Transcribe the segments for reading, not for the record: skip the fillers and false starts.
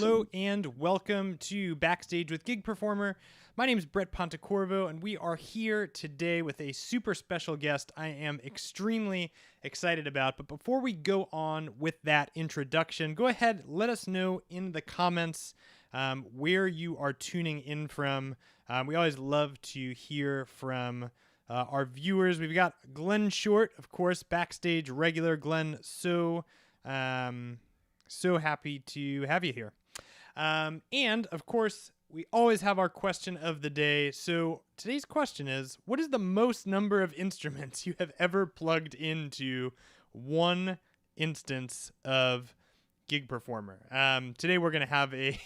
Hello and welcome to Backstage with Gig Performer. My name is Brett Pontecorvo, and we are here today with a super special guest I am extremely excited about. But before we go on with that introduction, go ahead, let us know in the comments where you are tuning in from. We always love to hear from our viewers. We've got Glenn Short, of course, backstage regular. Glenn, so happy to have you here. And of course, we always have our question of the day. So today's question is, what is the most number of instruments you have ever plugged into one instance of Gig Performer? Today we're going to have a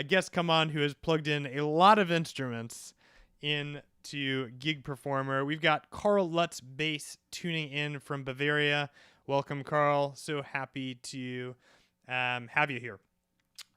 guest come on who has plugged in a lot of instruments into Gig Performer. We've got Carl Lutz bass tuning in from Bavaria. Welcome, Carl. So happy to have you here.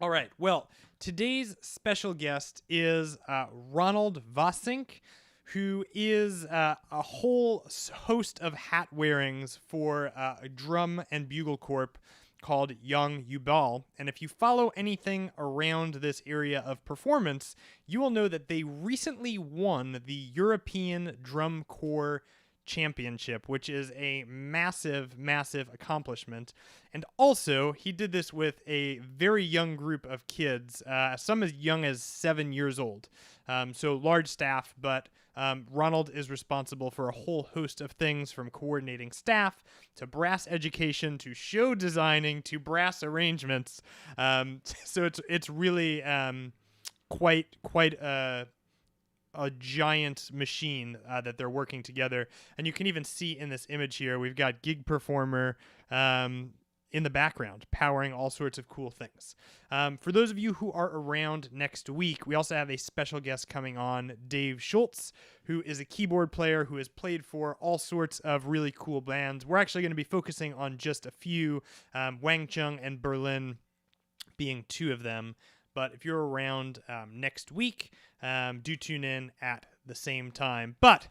All right. Well, today's special guest is Ronald Wassink, who is a whole host of hat wearings for a drum and bugle corp called Jong Jubal. And if you follow anything around this area of performance, you will know that they recently won the European Drum Corps Championship, which is a massive accomplishment. And also, he did this with a very young group of kids, some as young as 7 years old. So large staff, but Ronald is responsible for a whole host of things, from coordinating staff to brass education to show designing to brass arrangements. So it's really quite a giant machine that they're working together. And you can even see in this image here, we've got Gig Performer in the background powering all sorts of cool things. For those of you who are around next week, we also have a special guest coming on, Dave Schultz, who is a keyboard player who has played for all sorts of really cool bands. We're actually going to be focusing on just a few, Wang Chung and Berlin being two of them. But if you're around next week, do tune in at the same time. But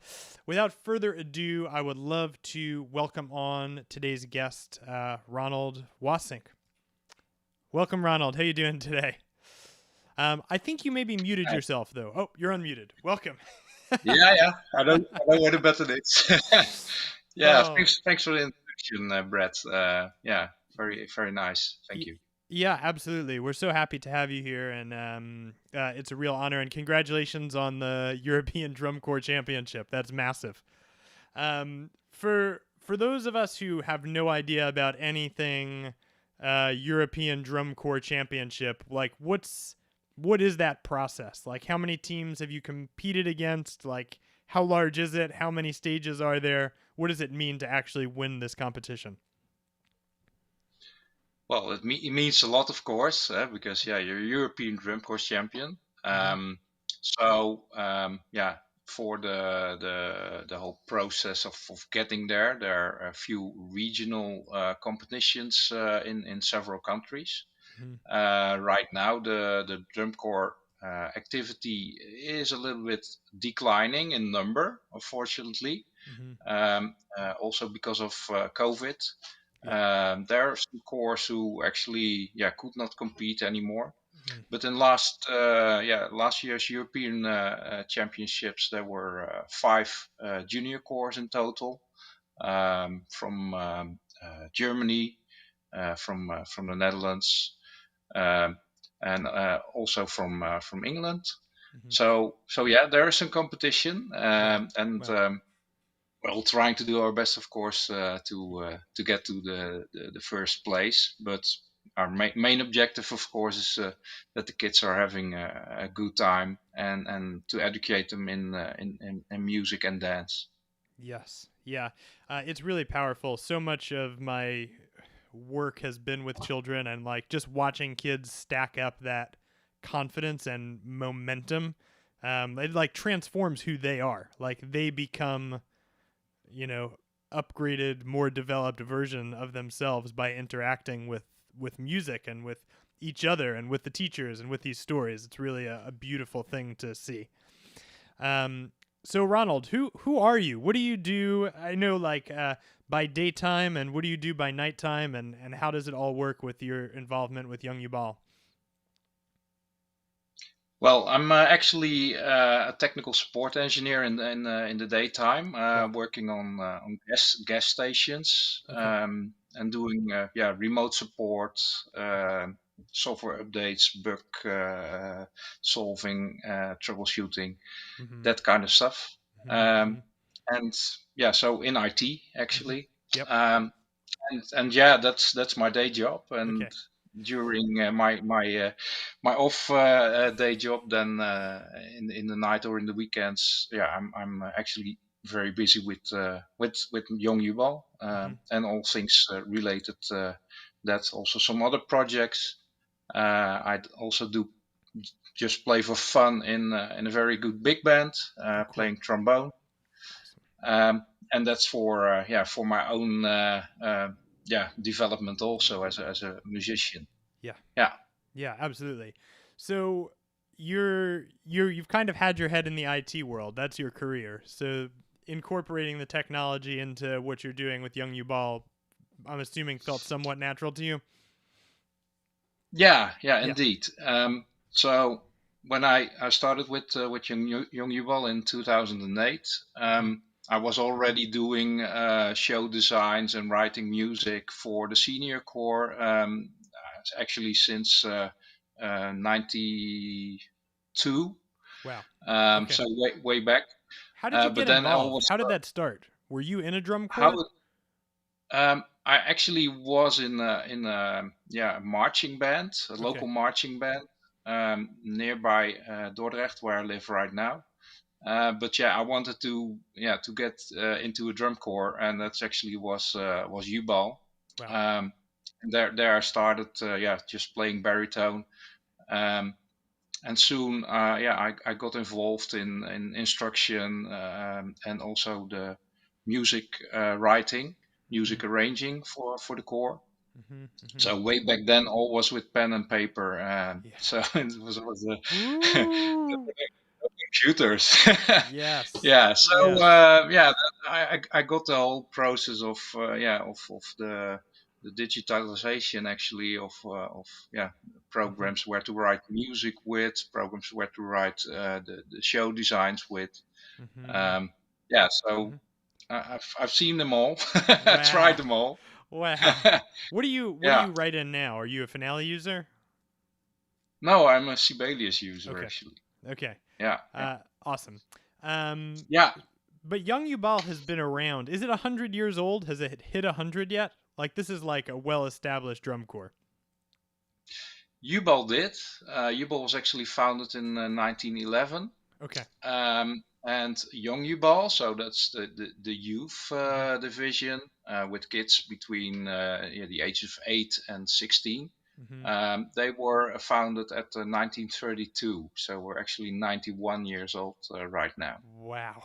without further ado, I would love to welcome on today's guest, Ronald Wassink. Welcome, Ronald. How you doing today? I think you maybe muted yourself, though. Oh, you're unmuted. Welcome. Yeah. I don't know what the button is. Yeah, Oh. thanks for the introduction, Brett. Yeah, very nice. Thank you. Yeah, absolutely. We're so happy to have you here, and it's a real honor. And congratulations on the European Drum Corps Championship. That's massive. For those of us who have no idea about anything European Drum Corps Championship, like what is that process? Like, how many teams have you competed against? Like, how large is it? How many stages are there? What does it mean to actually win this competition? Well, it means a lot, of course, because you're European Drum Corps champion. Yeah, for the whole process of getting there are a few regional competitions in several countries. Right now, the drum corps activity is a little bit declining in number, unfortunately. Also because of COVID. There are some corps who actually could not compete anymore. But in last year's European championships, there were 5 junior corps in total, from Germany, from the Netherlands, and also from England. So there is some competition, well, trying to do our best, of course, to get to the first place. But our main objective, of course, is that the kids are having a good time and to educate them in music and dance. Yes. Yeah. It's really powerful. So much of my work has been with children, and like just watching kids stack up that confidence and momentum. It like transforms who they are. Like they become, upgraded, more developed version of themselves by interacting with music and with each other and with the teachers and with these stories. It's really a beautiful thing to see. So Ronald, who are you? What do you do? I know like by daytime, and what do you do by nighttime, and how does it all work with your involvement with Jong Jubal? Well, I'm actually a technical support engineer in the daytime, Wow. working on gas stations, Okay. and doing remote support, software updates, bug solving, troubleshooting, Mm-hmm. that kind of stuff. Mm-hmm. Um, and yeah, so in IT Mm-hmm. actually. Yep. Um, and yeah, that's my day job. And Okay. during my off day job, then in the night or in the weekends, yeah, I'm actually very busy with Jong Jubal, Mm-hmm. and all things related. That also some other projects. I also do just play for fun in a very good big band, Oh, cool. playing trombone. Awesome. And that's for my own development also as a musician. Yeah. Yeah. Yeah. Absolutely. So you've kind of had your head in the IT world. That's your career. So incorporating the technology into what you're doing with Young Ubal, I'm assuming felt somewhat natural to you. Yeah, Yeah. indeed. So when I started with Young Yuval in 2008, Mm-hmm. I was already doing show designs and writing music for the senior core. Actually since 92. Wow. Okay. So way back. How did you But get then I involved? was How did that start? Were you in a drum how corps? I actually was in a marching band, a Okay. local marching band, nearby Dordrecht, where I live right now. But yeah, I wanted to get into a drum corps, and that's actually was Ubal. Wow. Um, and there I started just playing baritone. Um, and soon I got involved in instruction, and also the music writing, Mm-hmm. music arranging for the core. Mm-hmm. Mm-hmm. So way back then all was with pen and paper, Yeah. so it was Woo! computers. Yes. Yeah, so Yes. I got the whole process of the digitalization actually of Mm-hmm. programs where to write music with, programs where to write the show designs with. Mm-hmm. um, yeah, Mm-hmm. so I've seen them all. I tried Wow. them all. Wow. What do Yeah, you write in now? Are you a Finale user? no, I'm a Sibelius user Okay. actually. Okay. Yeah, yeah, Awesome. Um, yeah. but Young Ubal has been around. Is it 100 years old? Has it hit 100 yet? Like this is like a well-established drum corps. Ubal did. Ubal was actually founded in 1911. Okay. And Young Ubal, so that's the youth Mm-hmm. division with kids between the age of 8 and 16. Mm-hmm. They were founded at 1932, so we're actually 91 years old right now. Wow.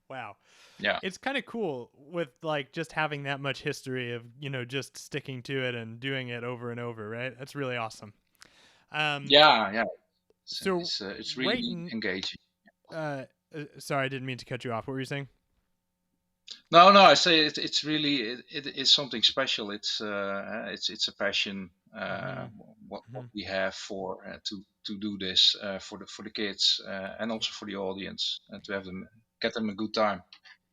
Wow. Yeah, It's kind of cool with like just having that much history of, just sticking to it and doing it over and over, right? That's really awesome. Um yeah. so It's right really engaging. uh sorry, I didn't mean to cut you off. What were you saying? No, I say it's really it is something special. It's a passion, Mhm. what Mhm. we have for to do this for the kids, and Yeah. also for the audience, and to have them get them a good time.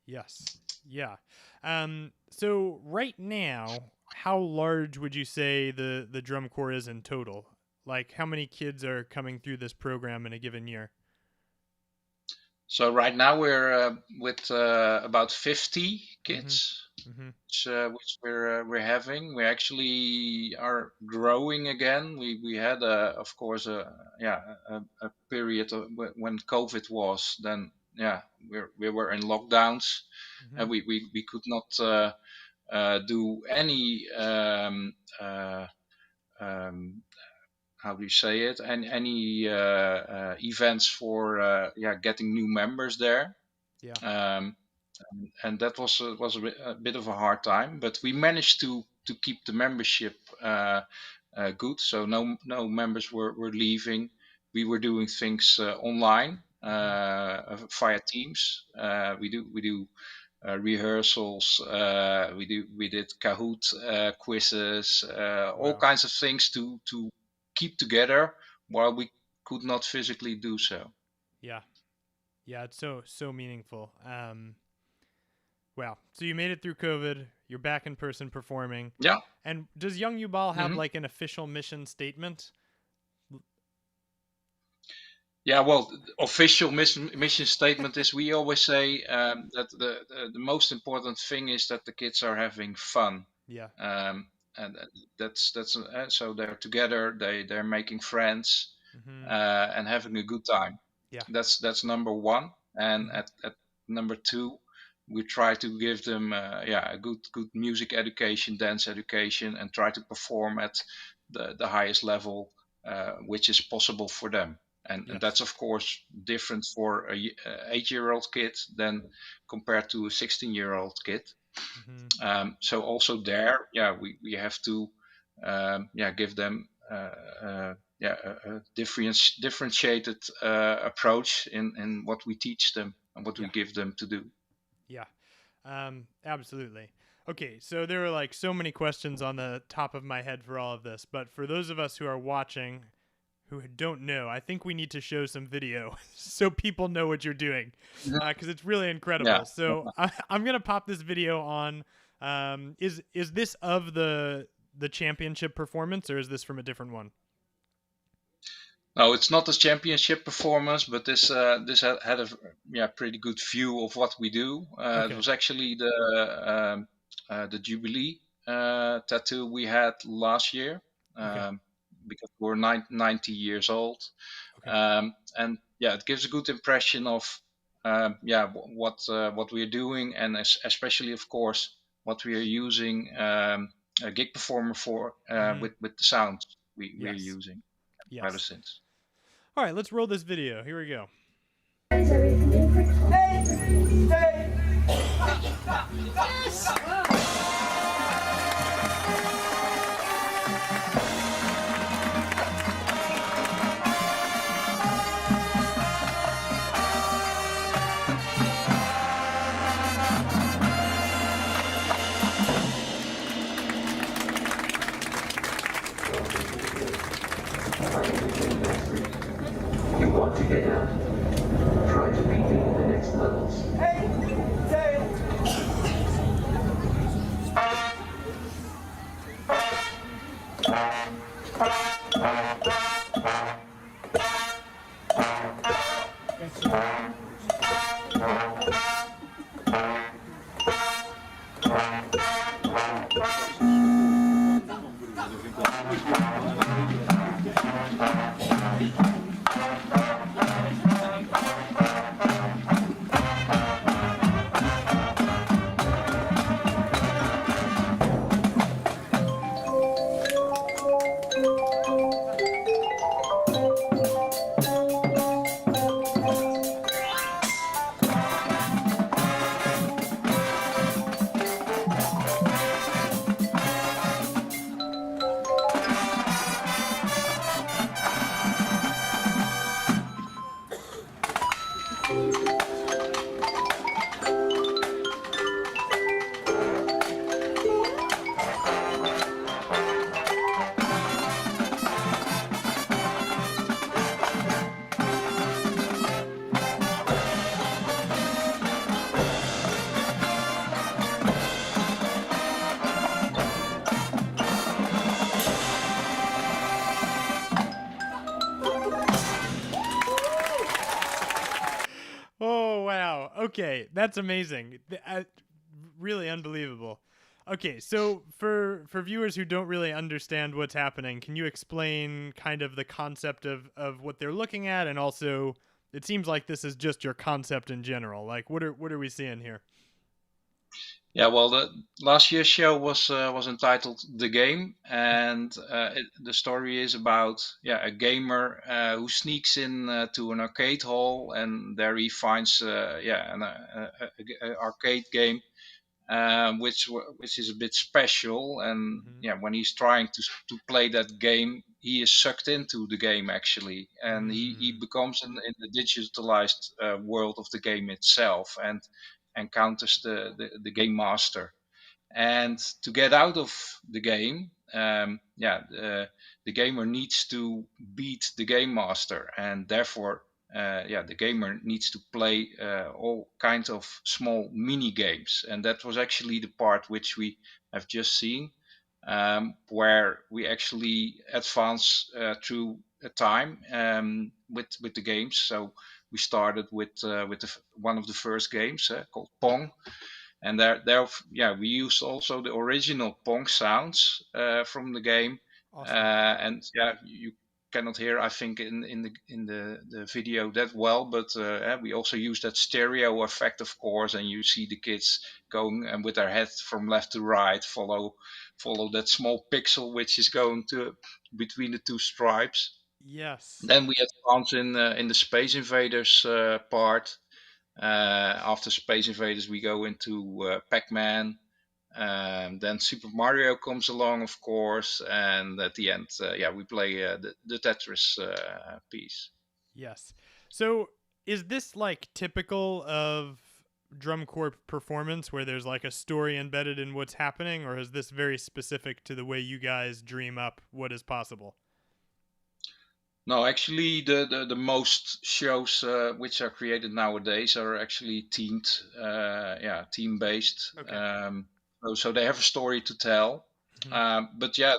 Yes. Yeah. So right now, how large would you say the drum corps is in total? Like how many kids are coming through this program in a given year? So right now we're with about 50 Mhm. kids, Mhm. which we're having. We actually are growing again. We had of course a period when COVID was. Then we were in lockdowns, and Mhm. we could not do any um, how do you say it, and any events for getting new members there. Yeah. Um, and that was a bit of a hard time, but we managed to keep the membership good. So no members were leaving. We were doing things online Mhm. via Teams. We do rehearsals. We did Kahoot quizzes, all Wow. kinds of things to keep together while we could not physically do so. Yeah. Yeah, it's so meaningful. Wow. So you made it through COVID. You're back in person performing. Yeah. And does Jong Jubal have hmm like an official mission statement? Yeah, well, the official mission statement is we always say that the most important thing is that the kids are having fun. Yeah. And that's so they're together, they're making friends Mm-hmm. and having a good time. Yeah. That's number one. And Mm-hmm. at number two, we try to give them a good music education, dance education, and try to perform at the highest level which is possible for them. And Yes. that's of course different for a 8-year-old kid than compared to a 16-year-old kid. Mm-hmm. So also there, we have to give them a differentiated approach in what we teach them and what we Yeah. give them to do. Yeah. Absolutely. Okay, so there are like so many questions on the top of my head for all of this, but for those of us who are watching who don't know, I think we need to show some video so people know what you're doing, Mhm. because it's really Yeah. incredible. So I'm gonna pop this video on. Is this of the championship performance, or is this from a different one? No, it's not a championship performance, but this had a pretty good view of what we do. It Okay. was actually the Jubilee tattoo we had last year, Okay. um, because we're 90 years old, Okay. and it gives a good impression of what we're doing, and especially of course what we are using a gig performer for Mm-hmm. with the sound we're Yes. using ever Yes. since. All right, let's roll this video. Here we go. You want to get out. Try to beat me in the next levels. Oh wow. Okay, that's amazing. Really unbelievable. Okay, so for viewers who don't really understand what's happening, can you explain kind of the concept of what they're looking at, and also it seems like this is just your concept in general. Like what are we seeing here? Yeah, well, the last year's show was entitled "The Game," and the story is about a gamer who sneaks in to an arcade hall, and there he finds an arcade game which is a bit special. And Mm-hmm. when he's trying to play that game, he is sucked into the game actually, and he Mm. becomes in the digitalized world of the game itself, and encounters the game master. And to get out of the game, the gamer needs to beat the game master, and therefore, the gamer needs to play all kinds of small mini games, and that was actually the part which we have just seen, where we actually advance through a time with the games. So we started with one of the first games called Pong, and we used also the original Pong sounds from the game, Awesome. and you cannot hear, I think, in the video that well, but we also use that stereo effect, of course, and you see the kids going and with their head from left to right, follow that small pixel which is going to between the two stripes. Yes. Then we advance in the Space Invaders part. After Space Invaders, we go into Pac-Man. Then Super Mario comes along, of course, and at the end, we play the Tetris piece. Yes. So is this like typical of drum corps performance where there's like a story embedded in what's happening, or is this very specific to the way you guys dream up what is possible? No, actually, the most shows which are created nowadays are actually team based. Okay. So they have a story to tell. Mm-hmm. But yeah,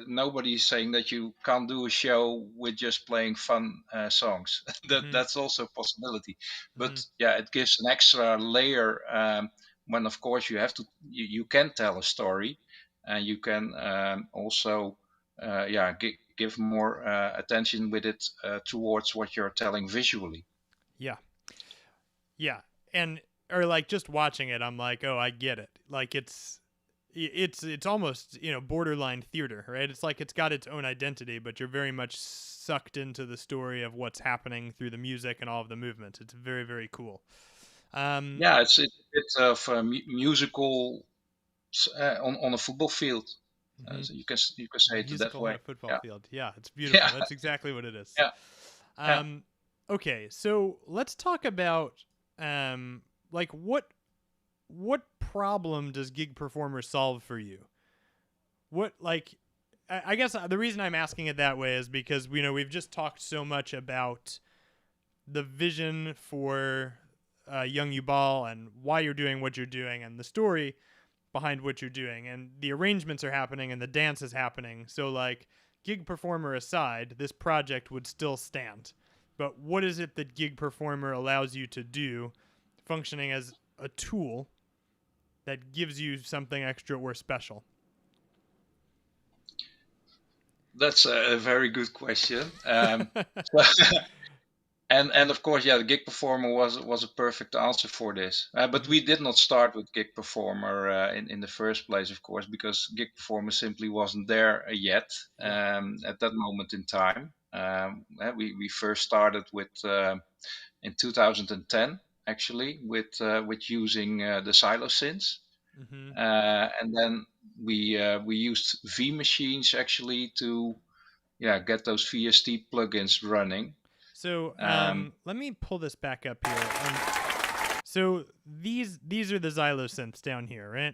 nobody is saying that you can't do a show with just playing fun songs. Mm-hmm. That's also a possibility. Mm-hmm. But yeah, it gives an extra layer when, of course, you can tell a story, and you can also give more attention with it towards what you're telling visually. Yeah. Yeah. And or like just watching it, I'm like, oh, I get it. Like it's almost, borderline theater, right? It's like it's got its own identity, but you're very much sucked into the story of what's happening through the music and all of the movements. It's very, very cool. Yeah, it's a bit of a musical on a football field. Mm-hmm. So you can say it that Musical on way. a football Yeah, field. Yeah, it's beautiful. yeah, That's exactly what it is. yeah, yeah. Okay, so let's talk about like what problem does gig performer solve for you? What like I guess the reason I'm asking it that way is because we've just talked so much about the vision for Jong Jubal and why you're doing what you're doing and the story behind what you're doing, and the arrangements are happening and the dance is happening. So like gig performer aside, this project would still stand. But what is it that gig performer allows you to do, functioning as a tool that gives you something extra or special? That's a very good question. And of course, yeah, the gig performer was a perfect answer for this. But we did not start with gig performer in the first place, of course, because gig performer simply wasn't there yet Yeah. at that moment in time. We first started with in 2010 actually with using the silo synths, Mm-hmm. and then we used V machines actually to get those VST plugins running. So Um, let me pull this back up here. So these are the xylosynths down here, right?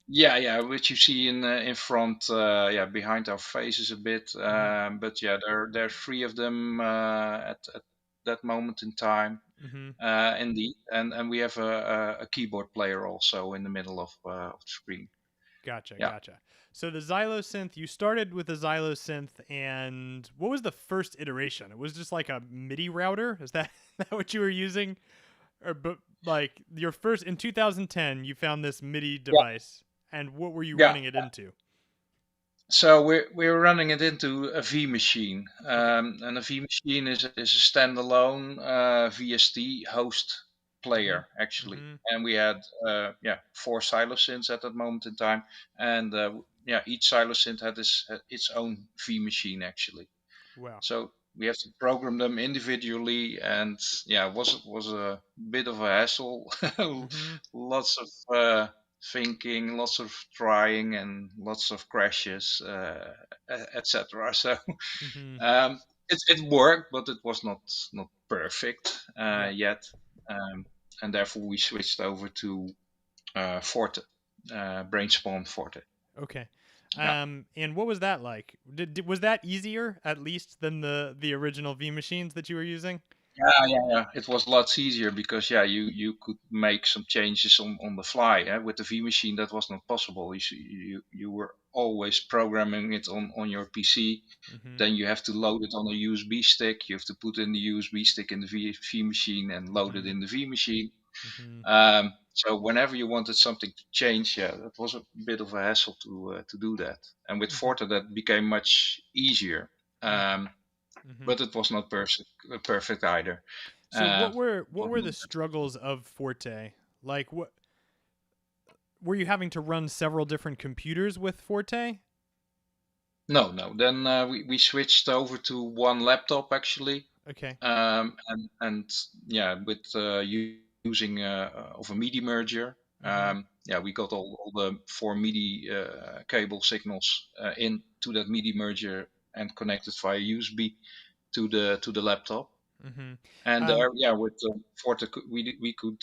Yeah, which you see in front, behind our faces a bit. But yeah, there are three of them at that moment in time, Mm-hmm. indeed, and we have a keyboard player also in the middle of the screen. Gotcha, Yeah. gotcha. So the xylosynth, you started with the xylosynth, and what was the first iteration? It was just like a MIDI router. Is that that what you were using? Or but like your first in 2010, you found this MIDI device, and what were you Yeah. running it into? So we're running it into a V machine, Okay. and a V machine is a standalone VST host Mm-hmm. player actually, Mm-hmm. and we had 4 xylosynths at that moment in time, and each xylosynth had its own V machine actually. Wow. So we have to program them individually, and it was a bit of a hassle. Mm-hmm. Lots of thinking, lots of trying, and lots of crashes, etc. So Mm-hmm. it worked, but it was not perfect Yeah. yet, and therefore we switched over to Forte, Brainspawn Forte. Okay. Yeah. And what was that like? Was that easier at least than the original V machines that you were using? Yeah. It was lots easier because you could make some changes on the fly. With the V machine, that was not possible. You were always programming it on your PC. Mm-hmm. Then you have to load it on a USB stick. You have to put in the USB stick in the V machine and load it Mm-hmm. in the V machine. Mm-hmm. So whenever you wanted something to change, that was a bit of a hassle to do that. And with Mm-hmm. Forte, that became much easier. Um, Mm-hmm. but it was not perfect either. So Uh, what were the struggles of Forte? Like what were you having to run several different computers with Forte? no. Then we switched over to one laptop actually, Okay. and yeah, with using of a MIDI merger. Mm-hmm. We got all the four MIDI cable signals into that MIDI merger and connected via USB to the laptop. Mm-hmm. And Um, with Forte, we could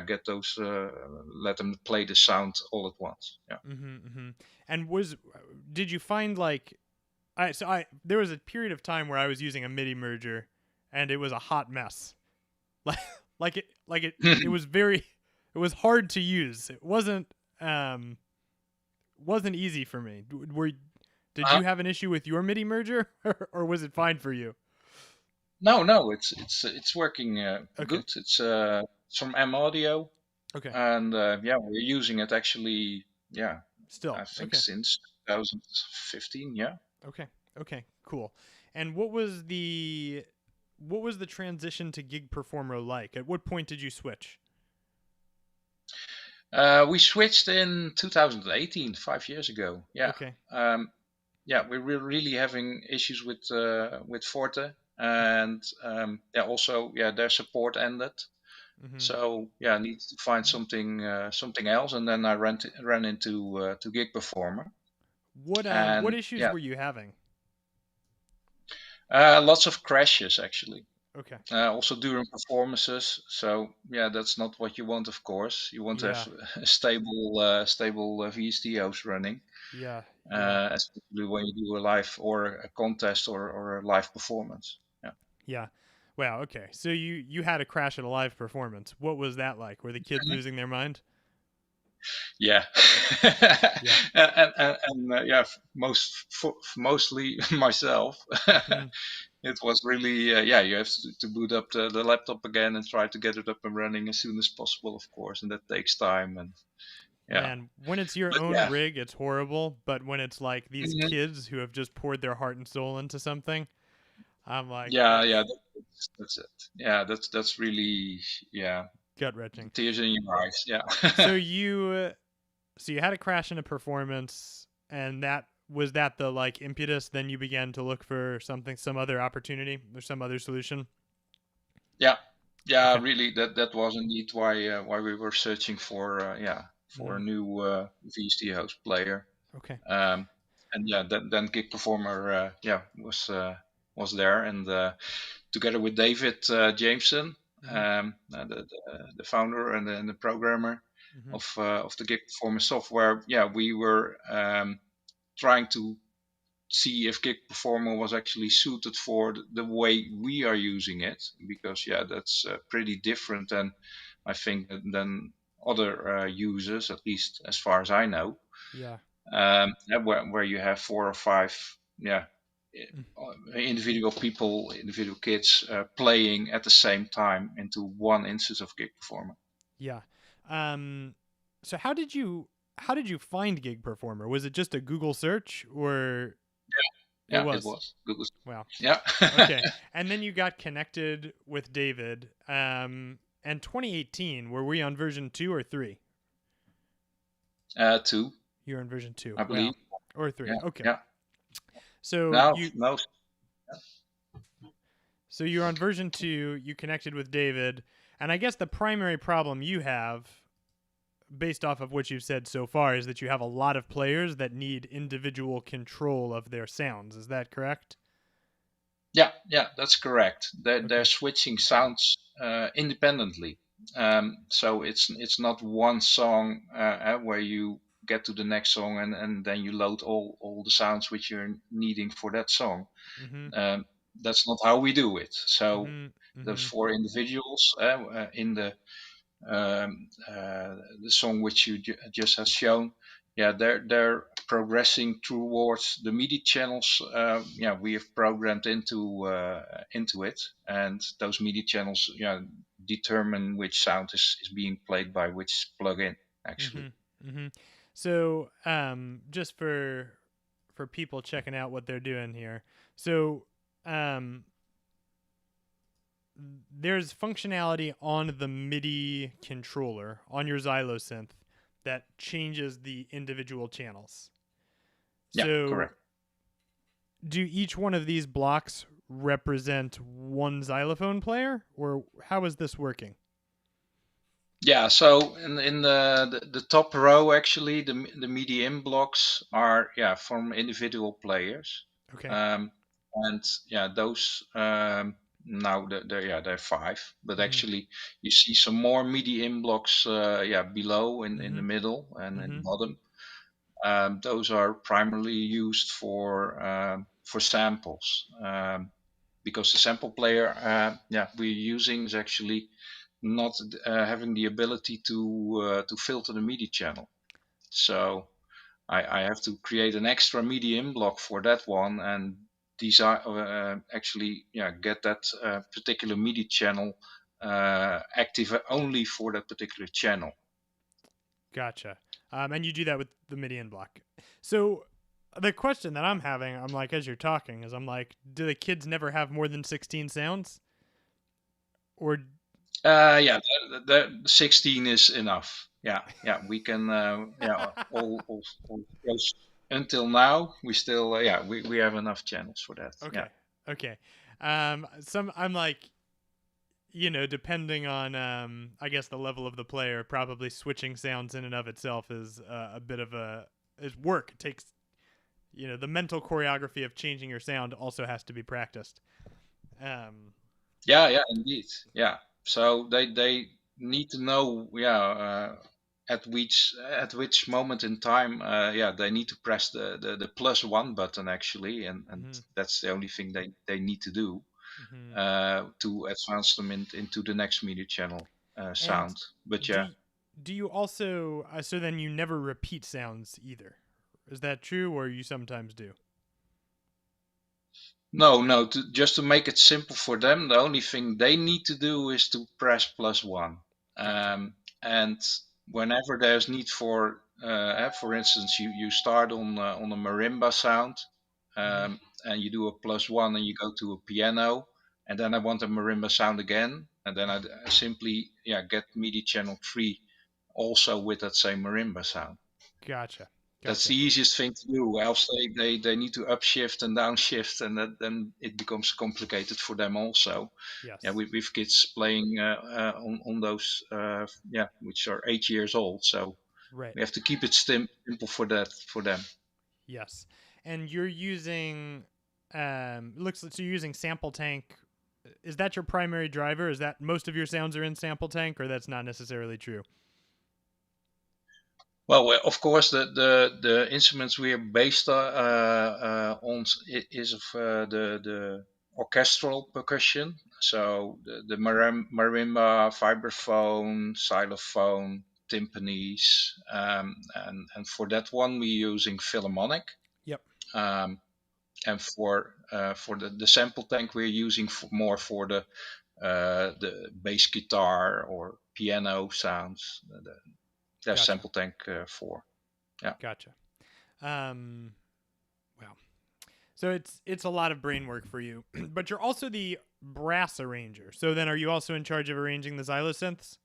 get those, let them play the sound all at once. Yeah. mm-hmm, mm-hmm. And did you find like I there was a period of time where I was using a MIDI merger and it was a hot mess. Like it was it was hard to use. It wasn't easy for me. Did uh you have an issue with your MIDI merger or was it fine for you? No, it's working Okay. good. It's from M Audio, Okay. and we're using it actually. Yeah, Still. I think Okay. since 2015. Yeah. Okay. Okay. Cool. And what was the transition to Gig Performer like? At what point did you switch? We switched in 2018, 5 years ago. Yeah. Okay. We were really having issues with Forte, and also their support ended. Mm-hmm. So I needed to find something else, and then I ran into to Gig Performer, What and issues were you having? lots of crashes actually. Okay. Also during performances. So that's not what you want, of course. You want to Yeah. have a stable VST host running, Yeah. Yeah. especially when you do a live or a contest or a live performance. Yeah. Yeah. Wow. Okay. So you had a crash at a live performance. What was that like? Were the kids losing their mind? Yeah, Yeah. mostly myself. Mm-hmm. It was really you have to boot up the laptop again and try to get it up and running as soon as possible, of course, and that takes time. And yeah, Man, when it's your but own yeah. rig, it's horrible. But when it's like these Mhm. kids who have just poured their heart and soul into something, I'm like, Yeah, that's it. Yeah, that's really, yeah, gut wrenching. tears in your eyes. Yeah. So you had a crash in a performance, and that was that the like impetus. Then you began to look for some other opportunity or some other solution. Yeah, Okay. really, that was indeed why we were searching for a Mm-hmm. new VST host player. Okay. Um, and then Gig Performer was there, and together with David Jameson, Mm-hmm. the founder and the programmer Mm-hmm. of the Gig Performer software, we were trying to see if Gig Performer was actually suited for the way we are using it, because that's pretty different than I think than other users, at least as far as I know. Yeah. Where you have four or five, Mm. individual people, individual kids playing at the same time into one instance of Gig Performer. Yeah. Um. So how did you find Gig Performer? Was it just a Google search or it Yeah, it was? was Google. Wow. Yeah. Okay. And then you got connected with David. And 2018, were we on version 2 or 3? 2, You're on version 2. I Wow. believe. Or 3. Yeah, Okay. yeah. So Now, you no, so you're on version 2, you connected with David, and I guess the primary problem you have based off of what you've said so far is that you have a lot of players that need individual control of their sounds. Is that correct? yeah, that's correct. They're Okay. switching sounds independently. So it's not one song where you get to the next song, and then you load all the sounds which you're needing for that song. Mm-hmm. That's not how we do it. So Mm-hmm. the Mm-hmm. 4 individuals in the song which you just have shown, yeah, they're progressing towards the MIDI channels. Yeah, we have programmed into it, and those MIDI channels, yeah, determine which sound is being played by which plugin actually. Mm-hmm. Mm-hmm. So, just for people checking out what they're doing here, so um, there's functionality on the MIDI controller on your Xylosynth that changes the individual channels. Yeah, So, correct. do each one of these blocks represent one xylophone player, or how is this working? Yeah, so in the top row, actually, the medium blocks are, yeah, from individual players, Okay. um, and yeah, those now they're 5, but Mm-hmm. actually you see some more medium blocks, yeah, below in Mm-hmm. the middle and in Mm-hmm. the bottom. Those are primarily used for samples, because the sample player, yeah, we're using is actually not having the ability to filter the MIDI channel. So I have to create an extra MIDI in block for that one, and design actually, yeah, get that particular MIDI channel active only for that particular channel. Gotcha. And you do that with the MIDI in block. So the question that I'm having, I'm like, as you're talking, is I'm like, do the kids never have more than 16 sounds? Or Yeah, the 16 is enough. Yeah, yeah, we can. Yeah, all those until now, we still. Yeah, we have enough channels for that. Yeah. okay, okay. Some I'm like, depending on I guess the level of the player, probably switching sounds in and of itself is a bit of is work. It takes the mental choreography of changing your sound also has to be practiced. Um, Yeah, yeah, indeed. Yeah. So they need to know, yeah, at which moment in time, yeah, they need to press the +1 button actually, and mhm, that's the only thing they need to do mhm. to advance them into the next MIDI channel And sound. But do yeah, y- do you also so then you never repeat sounds either? Is that true, or you sometimes do? no, no, just to make it simple for them, the only thing they need to do is to press +1. Gotcha. And whenever there's need for instance, you start on a marimba sound, Hmm. and you do a +1 and you go to a piano, and then I want a marimba sound again, and then I simply, yeah, get MIDI channel 3 also with that same marimba sound. Gotcha. That's Gotcha. the easiest thing to do. Else they need to upshift and downshift, and then it becomes complicated for them also. Yeah, Yes. with kids playing on those, yeah, which are 8 years old. So Right. we have to keep it simple for them. Yes. And you're using looks so you're using sample tank. Is that your primary driver? Is that most of your sounds are in sample tank, or that's not necessarily true? Well, of course, the instruments we are based on is of the orchestral percussion. So the marimba, vibraphone, xylophone, timpanis, and for that one we're using Philharmonic. Yep. Um, and for the sample tank we're using more for the bass guitar or piano sounds. There's Gotcha. sample tank for. Yeah. Gotcha. Um wow. So it's a lot of brain work for you, but you're also the brass arranger. So then, are you also in charge of arranging the xylosynths?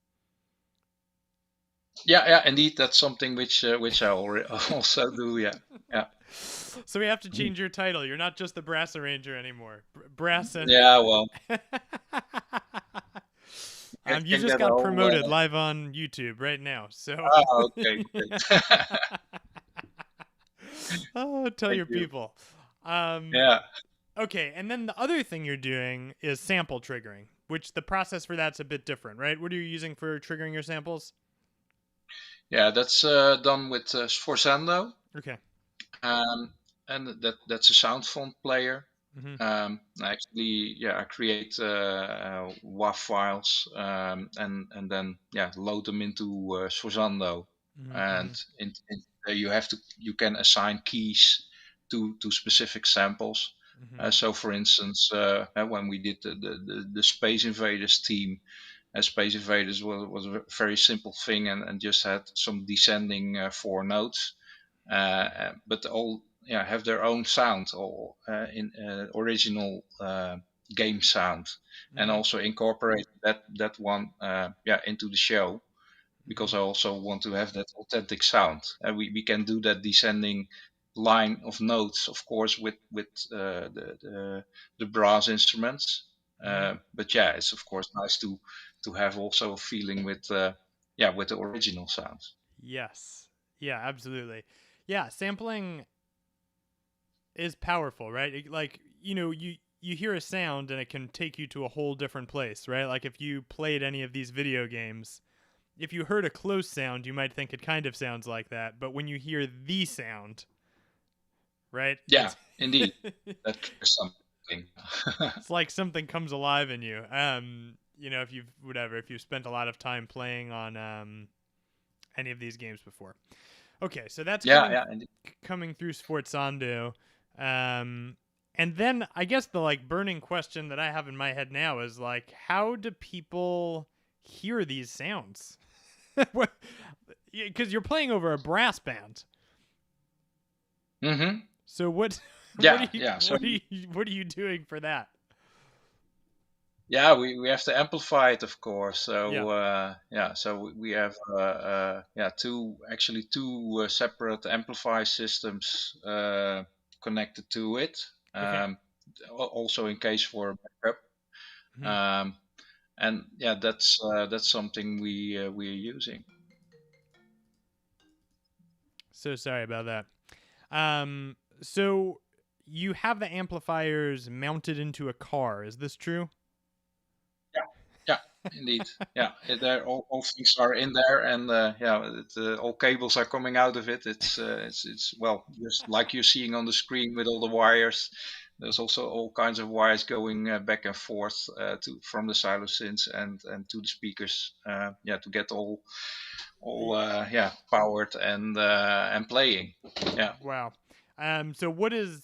Yeah, yeah, indeed, that's something which I already also do. Yeah, yeah, So we have to change your title. You're not just the brass arranger anymore. Brass and yeah. Well, you can just get a got whole. promoted live on YouTube right now. So Okay, great. oh, tell Thank your you. people. Um, Yeah. okay, and then the other thing you're doing is sample triggering, which the process for that's a bit different, right? What are you using for triggering your samples? Yeah, that's done with Sforzando. Okay. And that's a sound font player. Mm-hmm. I create WAV files, and then load them into Sforzando, Mm-hmm. and you can assign keys to specific samples. Mm-hmm. So, for instance, when we did the Space Invaders theme, Space Invaders was a very simple thing, and just had some descending four notes, but all have their own sound, or in original game sound, and Mm-hmm. also incorporate that one into the show, Mm-hmm. because I also want to have that authentic sound. And we can do that descending line of notes, of course, with the brass instruments. Mm-hmm. But it's of course nice to have also a feeling with the original sounds. Yes. Yeah, absolutely. Yeah, sampling is powerful, right? Like, you hear a sound and it can take you to a whole different place, right? Like if you played any of these video games, if you heard a close sound, you might think it kind of sounds like that, but when you hear the sound, right? Yeah, It's indeed, that triggers something. it's like something comes alive in you. If you've spent a lot of time playing on any of these games before. Okay, so that's Yeah, indeed. coming through Sforzando. And then I guess the like burning question that I have in my head now is like, how do people hear these sounds? Because you're playing over a brass band. Mm-hmm. So what? Yeah, yeah. So What are you doing for that? we have to amplify it, of course. Yeah. So we have two separate amplify systems connected to it. Okay. Also in case for backup. Hmm. Um, and that's something we are using. So sorry about that. So you have the amplifiers mounted into a car. Is this true? Yeah, yeah, indeed. Yeah, all things are in there, and all cables are coming out of it. It's well, just like you're seeing on the screen with all the wires. There's also all kinds of wires going back and forth to from the silosynths and to the speakers. To get all powered and playing. Yeah. Wow. So what is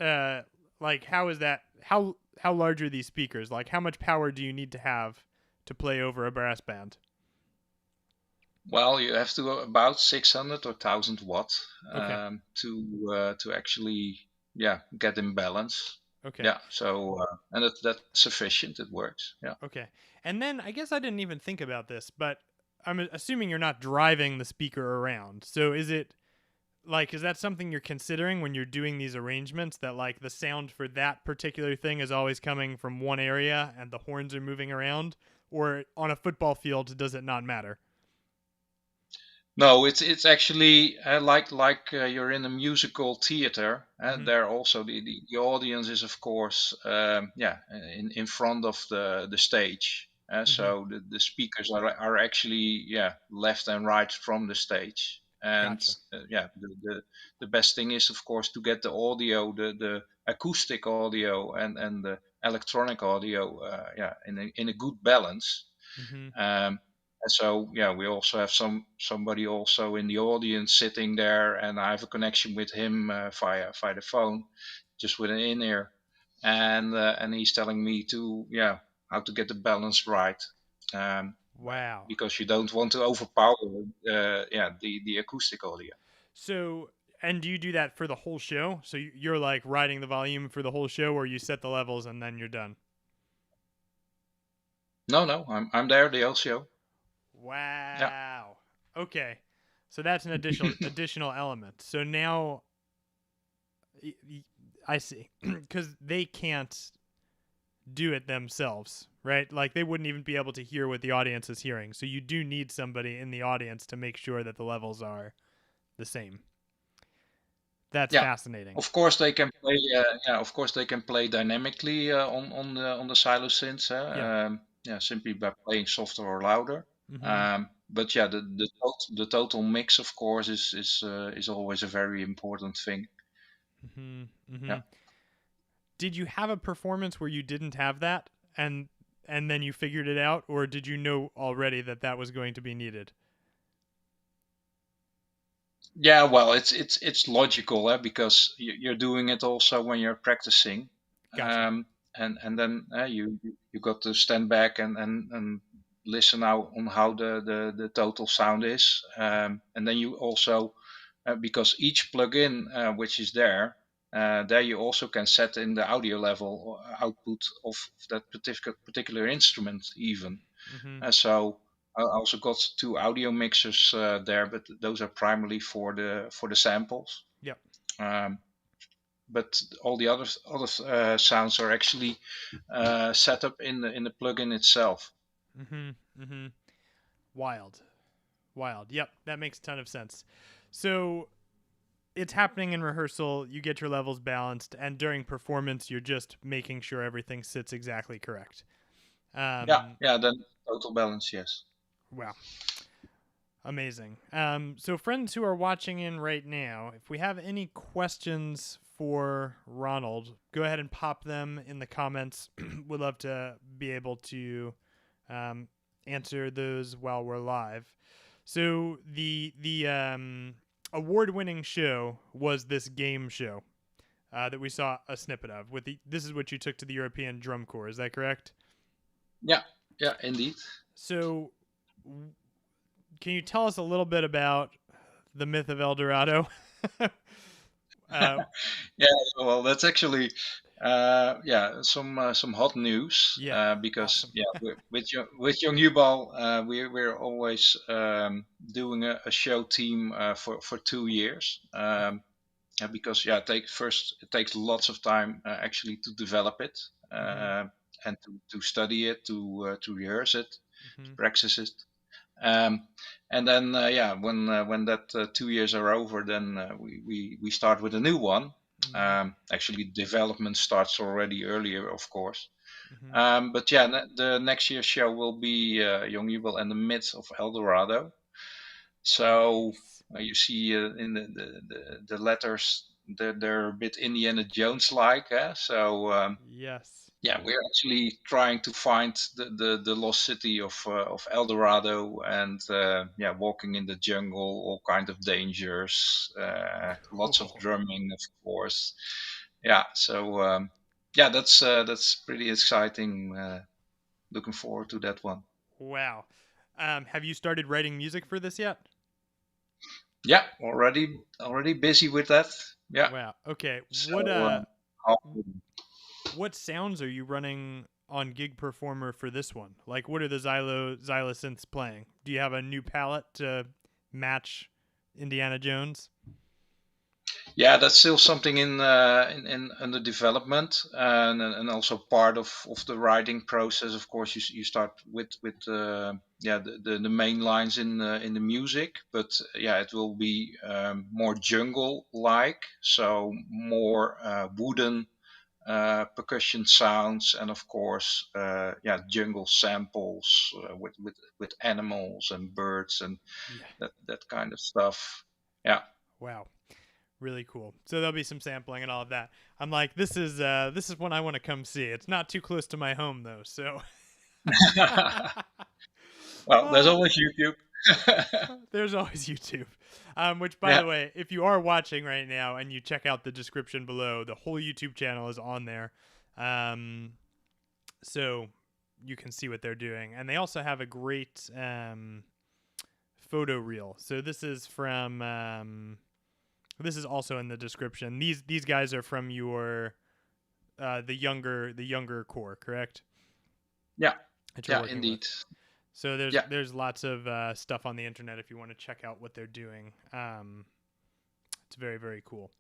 uh like how is that how large are these speakers? Like how much power do you need to have to play over a brass band? Well, you have to go about 600 or 1000 watt Okay. to actually get in balance. Okay. Yeah. So and that's sufficient. It works. Yeah. Okay. And then I guess I didn't even think about this, but I'm assuming you're not driving the speaker around. So is that something you're considering when you're doing these arrangements, that like the sound for that particular thing is always coming from one area and the horns are moving around, or on a football field does it not matter? No, it's actually you're in a musical theater, and Mhm. there also the audience is of course in front of the stage. Mhm. So the speakers are actually left and right from the stage, and Gotcha. the best thing is of course to get the audio, the acoustic audio and the electronic audio in a good balance. Mhm. And so we also have somebody also in the audience sitting there, and I have a connection with him via the phone, just with an in ear, and he's telling me to how to get the balance right, um, Wow. because you don't want to overpower the acoustic audio. So, and do you do that for the whole show? So you're like riding the volume for the whole show, or you set the levels and then you're done? No, I'm there the whole show. Yeah. Wow. Okay. So that's an additional element. So now I see, because they can't do it themselves, right? Like they wouldn't even be able to hear what the audience is hearing. So you do need somebody in the audience to make sure that the levels are the same. That's Yeah. fascinating. Of course they can play. Of course they can play dynamically on the silosynths. Yeah. Simply by playing softer or louder. Mhm. but yeah, the total mix, of course, is always a very important thing. Mm-hmm. Mm-hmm. Yeah. Did you have a performance where you didn't have that, and then you figured it out, or did you know already that that was going to be needed? Yeah, well, it's logical, because you're doing it also when you're practicing, Gotcha. and then you got to stand back and listen out on how the total sound is, and then you also, because each plugin which is there you also can set in the audio level or output of that particular instrument even. Mm-hmm. So I also got two audio mixers there, but those are primarily for the samples. Yep. Um, but all the other sounds are actually set up in the plugin itself. Mm-hmm. Mm-hmm. Wild. Wild. Yep, that makes a ton of sense. So it's happening in rehearsal, you get your levels balanced, and during performance you're just making sure everything sits exactly correct. Yeah, Um yeah. Then total balance, yes. wow. Amazing. So, friends who are watching in right now, if we have any questions for Ronald, go ahead and pop them in the comments. We'd love to be able to um, answer those while we're live. So, the award-winning show was this game show that we saw a snippet of. This is what you took to the European Drum Corps. Is that correct? Yeah, yeah, indeed. So, can you tell us a little bit about the myth of El Dorado? uh, Yeah, well, that's actually yeah, some hot news, yeah, because awesome. yeah, with Jong Jubal, we're always doing a show team for 2 years. Because yeah, it takes lots of time actually to develop it, Mm-hmm. and to study it, to rehearse it, to Mm-hmm. practice it. Um, and then yeah, when that 2 years are over, then we start with a new one. Mm-hmm. Actually, development starts already earlier, of course. Mm-hmm. But yeah, the next year's show will be Young Evil and the Myth of El Dorado. So Nice. you see in the letters, they're a bit Indiana Jones like. So Yes. yeah, we're actually trying to find the lost city of El Dorado, and yeah, walking in the jungle, all kind of dangers, lots of Cool. drumming, of course. Yeah, so yeah, that's pretty exciting. Looking forward to that one. Wow. Have you started writing music for this yet? Yeah, already busy with that. Yeah, Wow. Okay. so W- what sounds are you running on Gig Performer for this one? Like, what are the Xylo synths playing? Do you have a new palette to match Indiana Jones? yeah, that's still something in under development, and also part of the writing process. Of course, you start with yeah, the main lines in the music, but yeah, it will be more jungle like, so more wooden percussion sounds, and of course yeah, jungle samples with animals and birds and Yeah. that kind of stuff. Yeah. Wow. Really cool. So there'll be some sampling and all of that. I'm like, this is one I want to come see. It's not too close to my home though, so Well, there's uh, always YouTube. there's always YouTube. Which, by Yeah. the way, if you are watching right now and you check out the description below, the whole YouTube channel is on there, so you can see what they're doing. And they also have a great photo reel. So this is from this is also in the description. These guys are from your the younger core, correct? Yeah. That you're Yeah, working with. indeed. So Yeah. there's lots of stuff on the internet if you want to check out what they're doing. It's very, very cool.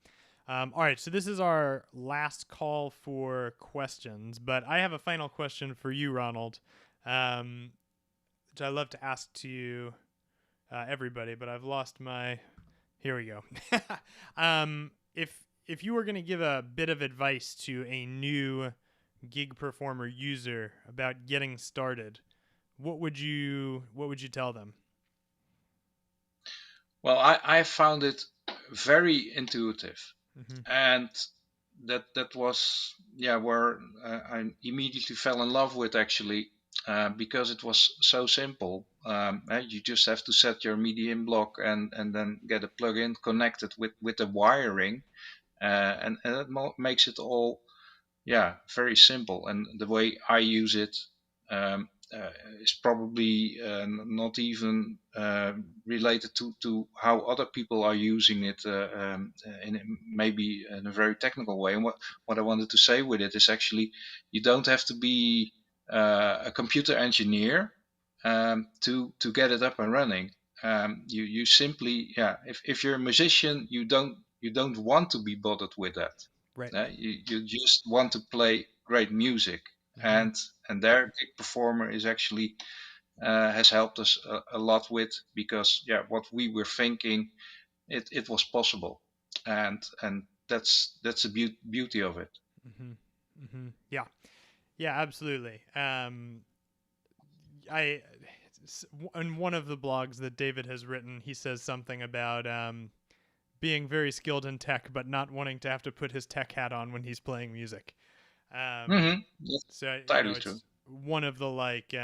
All right, so this is our last call for questions, but I have a final question for you, Ronald, which I love to ask to everybody, but I've lost my. Here we go. If you were going to give a bit of advice to a new gig performer user about getting started, what would you tell them? Well, I found it very intuitive, Mm-hmm. and that was, yeah, where I immediately fell in love with, actually, because it was so simple. You just have to set your MIDI in block, and then get a plugin connected with the wiring, and it makes it all, yeah, very simple. And the way I use it, um, is probably not even related to how other people are using it, maybe in a very technical way. And what I wanted to say with it is, actually, you don't have to be a computer engineer to get it up and running. You simply, yeah, if you're a musician, you don't want to be bothered with that. Right. You just want to play great music, Mm-hmm. and their gig performer is actually, has helped us a lot with, because, yeah, what we were thinking, it was possible, and that's the beauty of it. Mm-hmm. Mm-hmm. Yeah. Yeah, absolutely. I in one of the blogs that David has written, he says something about being very skilled in tech, but not wanting to have to put his tech hat on when he's playing music. Um, That's so entirely true. it's one of the like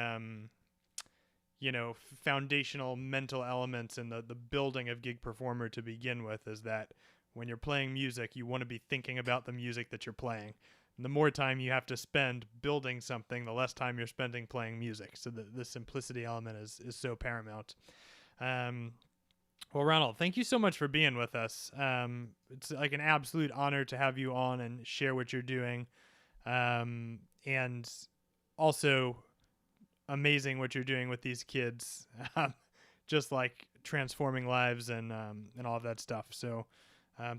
foundational mental elements in the building of gig performer to begin with is that when you're playing music, you want to be thinking about the music that you're playing. And the more time you have to spend building something, the less time you're spending playing music. So the simplicity element is so paramount. Um, well, Ronald, thank you so much for being with us. It's like an absolute honor to have you on and share what you're doing. And also amazing what you're doing with these kids, just like transforming lives and all of that stuff. So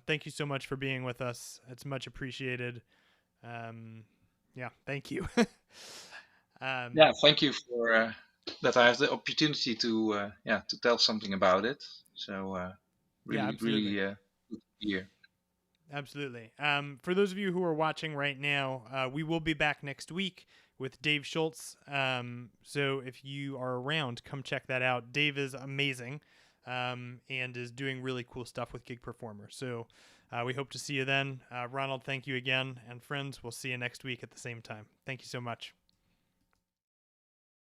thank you so much for being with us. It's much appreciated. Yeah, thank you. Yeah, thank you for that. I have the opportunity to, yeah, to tell something about it. So, Yeah, really, absolutely. really good to hear. Absolutely. For those of you who are watching right now, we will be back next week with Dave Schultz. So if you are around, come check that out. Dave is amazing and is doing really cool stuff with Gig Performer. So we hope to see you then. Ronald, thank you again. And friends, we'll see you next week at the same time. Thank you so much.